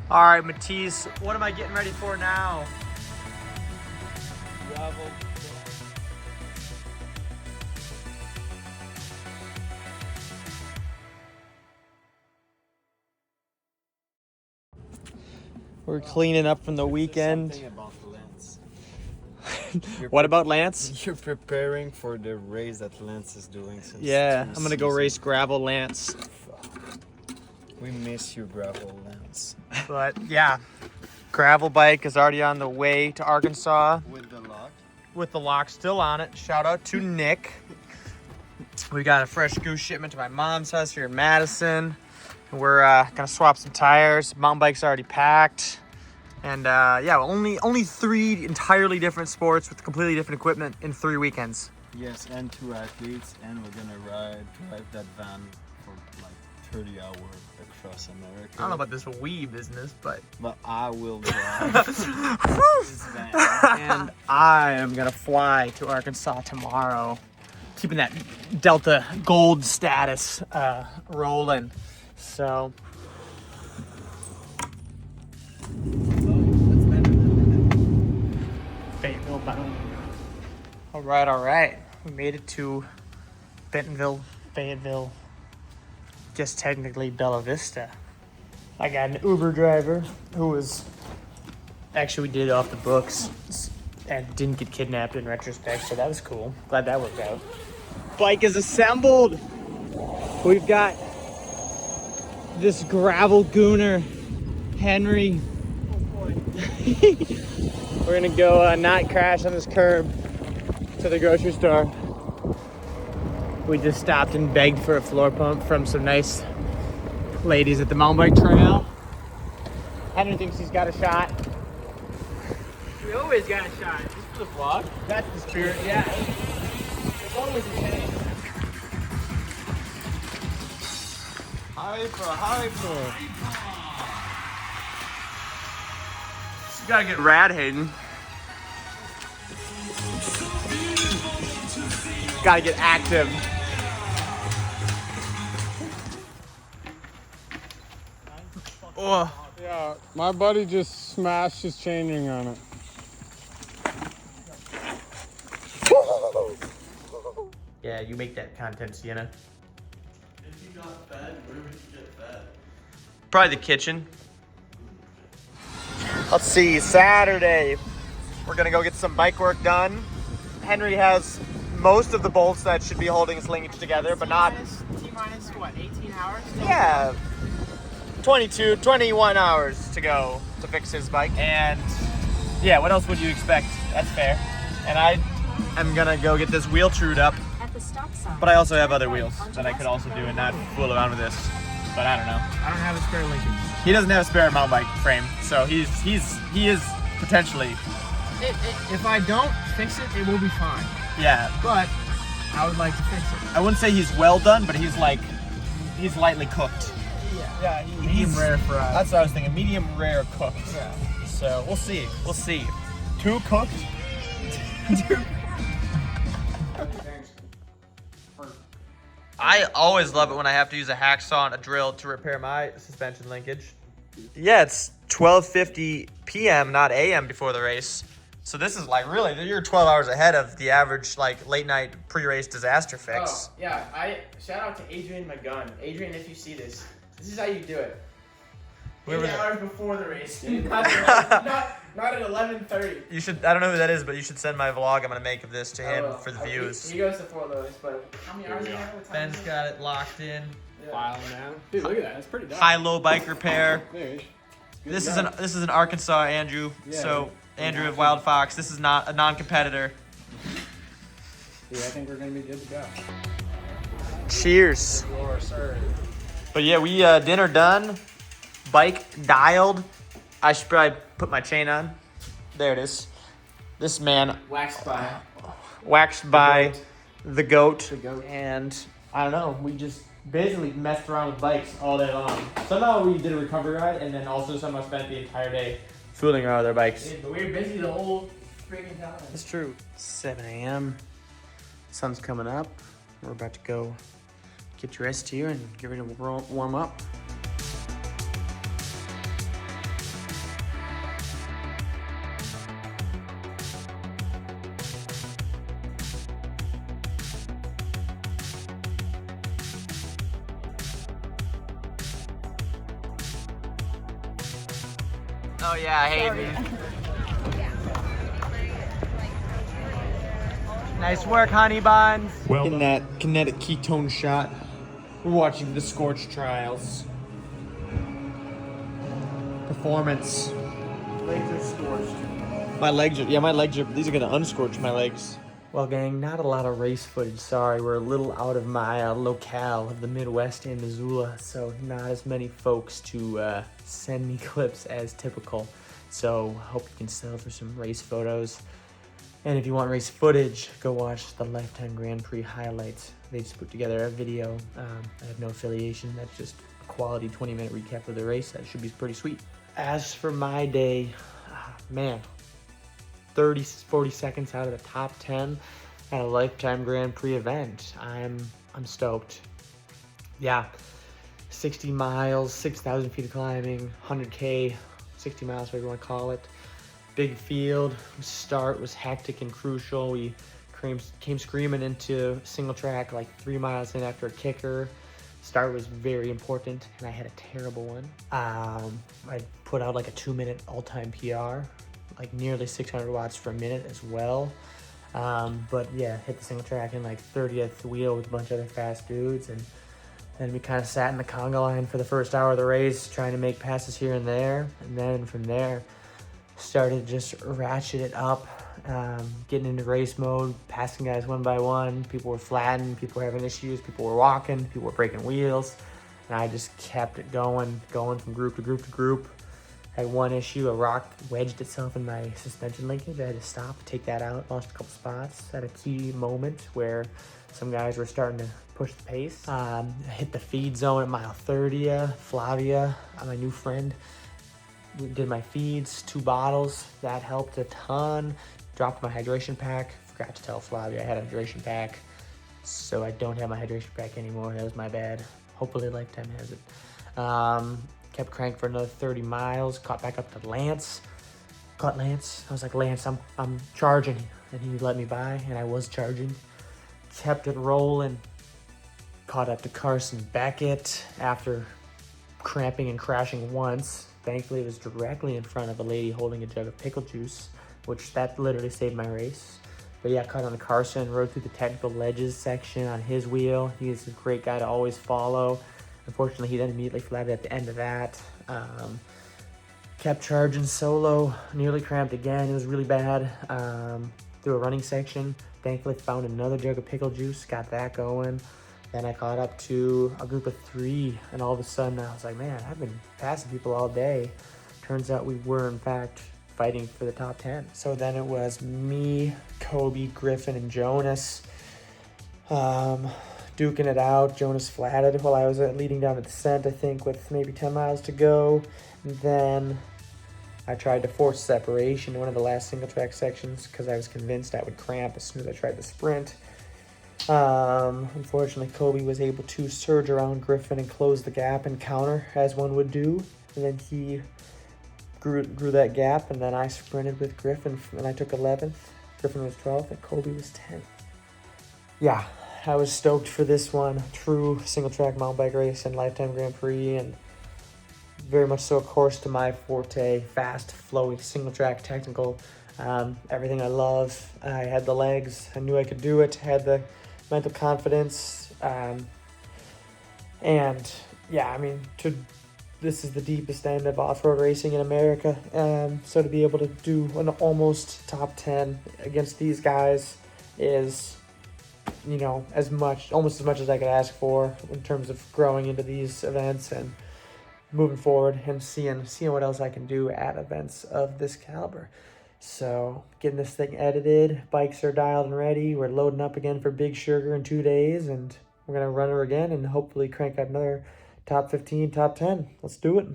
All right, Matisse, what am I getting ready for now? Gravel. We're cleaning up from the weekend. Something about Lance. What about Lance? You're preparing for the race that Lance is doing. Since Yeah, 2 I'm gonna go seasons. race gravel Lance. We miss you, gravel Lance. But yeah, gravel bike is already on the way to Arkansas With the lock. with the lock still on it. Shout out to Nick. We got a fresh goose shipment to my mom's house here in Madison. We're gonna swap some tires. Mountain bike's already packed. And yeah, only 3 entirely different sports with completely different equipment in 3 weekends. Yes, and 2 athletes, and we're gonna drive that van for like 30 hours across America. I don't know about this Wii business, but I will drive this van. and I am gonna fly to Arkansas tomorrow, keeping that Delta Gold status rolling. So. Fayetteville bound. All right. We made it to Bentonville, Fayetteville. Just technically Bella Vista. I got an Uber driver who was actually, we did it off the books and didn't get kidnapped in retrospect, so that was cool. Glad that worked out. Bike is assembled. We've got this gravel gooner, Henry. We're gonna go not crash on this curb to the grocery store. We just stopped and begged for a floor pump from some nice ladies at the mountain bike trail. Henry thinks he's got a shot. We always got a shot. Just for the vlog. That's the spirit, yeah. It's always a change. Hyper. You gotta get rad, Hayden. Gotta get active. Oh. Yeah, my buddy just smashed his chain ring on it. Yeah, you make that content, Sienna. If you got fed, where would you get fed? Probably the kitchen. Let's see, Saturday. We're gonna go get some bike work done. Henry has most of the bolts that should be holding his linkage together, but not. T-minus what, 18 hours? Yeah, 21 hours to go to fix his bike. And yeah, what else would you expect? That's fair. And I am gonna go get this wheel trued up. At the stop sign. But I also have other wheels that I could also do and not fool around with this. But I don't know. I don't have a spare linkage. He doesn't have a spare mountain bike frame, so he is potentially. If I don't fix it, it will be fine. Yeah. But I would like to fix it. I wouldn't say he's well done, but he's lightly cooked. Yeah, medium He's- rare for us. That's what I was thinking. Medium rare cooked. Yeah. So we'll see. We'll see. 2 cooked. I always love it when I have to use a hacksaw and a drill to repair my suspension linkage. Yeah, it's 12:50 p.m., not a.m. before the race. So this is like really, you're 12 hours ahead of the average like late night pre-race disaster fix. Oh, yeah. Shout out to Adrian McGunn. Adrian, if you see this is how you do it. 8 hours before the race. not at 11:30. You should, I don't know who that is, but you should send my vlog I'm gonna make of this to him for the He views. goes to Fort Lewis, but how many hours do you have? What time Ben's is it? got it locked in. Filing down. Dude, look at that. That's pretty dope. High-low bike repair. There. This is an Arkansas Andrew. Yeah, So Andrew of Wild Fox. This is not a non-competitor. Yeah, I think we're gonna be good to go. Cheers. But yeah, we dinner done. Bike dialed. I should probably put my chain on. There it is. This man Waxed by. waxed by the goat. The goat. And I don't know, we just basically messed around with bikes all day long. Somehow we did a recovery ride and then also somehow spent the entire day fooling around with our bikes. But we were busy the whole freaking time. That's true. 7 a.m. Sun's coming up. We're about to go get dressed here and get ready to warm up. Oh yeah, Hayden. Nice work, honey buns. In that kinetic ketone shot, we're watching the Scorch Trials. Performance. Legs are scorched. My legs are, these are gonna unscorch my legs. Well, gang, not a lot of race footage, sorry. We're a little out of my locale of the Midwest in Missoula, so not as many folks to send me clips as typical. So hope you can settle for some race photos. And if you want race footage, go watch the LifeTime Grand Prix highlights. They just put together a video. I have no affiliation. That's just a quality 20-minute recap of the race. That should be pretty sweet. As for my day, man, 30, 40 seconds out of the top 10 at a LifeTime Grand Prix event. I'm stoked. Yeah, 60 miles, 6,000 feet of climbing, 100K, 60 miles, whatever you want to call it. Big field. Start was hectic and crucial. We came screaming into single track like 3 miles in after a kicker. Start was very important, and I had a terrible one. I put out like a 2-minute all-time PR, like nearly 600 watts for a minute as well. But yeah, hit the single track in like 30th wheel with a bunch of other fast dudes, and then we kind of sat in the conga line for the first hour of the race, trying to make passes here and there, and then from there, started to just ratchet it up, getting into race mode, passing guys one by one. People were flattening, people were having issues, people were walking, people were breaking wheels, and I just kept it going from group to group to group. Had one issue, a rock wedged itself in my suspension linkage. I had to stop, take that out, lost a couple spots at a key moment where some guys were starting to push the pace. Hit the feed zone at mile 30, Flavia, my new friend, we did my feeds, 2 bottles. That helped a ton. Dropped my hydration pack. Forgot to tell Flavia I had a hydration pack. So I don't have my hydration pack anymore. That was my bad. Hopefully LifeTime has it. Kept cranking for another 30 miles. Caught back up to Lance. Caught Lance. I was like, Lance, I'm charging. And he let me by, and I was charging. Kept it rolling. Caught up to Carson Beckett after cramping and crashing once. Thankfully, it was directly in front of a lady holding a jug of pickle juice, which that literally saved my race. But yeah, caught on to Carson, rode through the technical ledges section on his wheel. He's a great guy to always follow. Unfortunately, he then immediately flatted at the end of that. Kept charging solo, nearly cramped again. It was really bad. Through a running section, thankfully found another jug of pickle juice, got that going. Then I caught up to a group of 3, and all of a sudden I was like, man, I've been passing people all day. Turns out we were, in fact, fighting for the top 10. So then it was me, Kobe, Griffin, and Jonas duking it out. Jonas flatted while I was leading down the descent, I think, with maybe 10 miles to go. And then I tried to force separation in one of the last single track sections because I was convinced I would cramp as soon as I tried to sprint. Unfortunately, Kobe was able to surge around Griffin and close the gap and counter as one would do. And then he grew that gap, and then I sprinted with Griffin, and I took 11th. Griffin was 12th, and Kobe was 10th. Yeah, I was stoked for this one. True single track mountain bike race and LifeTime Grand Prix, and very much so a course to my forte, fast, flowy, single track, technical. Everything I love. I had the legs. I knew I could do it. Had the mental confidence. And yeah, I mean, this is the deepest end of off-road racing in America. So to be able to do an almost top 10 against these guys is, you know, almost as much as I could ask for in terms of growing into these events and moving forward and seeing what else I can do at events of this caliber. So getting this thing edited, bikes are dialed and ready. We're loading up again for Big Sugar in 2 days, and we're going to run her again and hopefully crank out another top 15, top 10. Let's do it.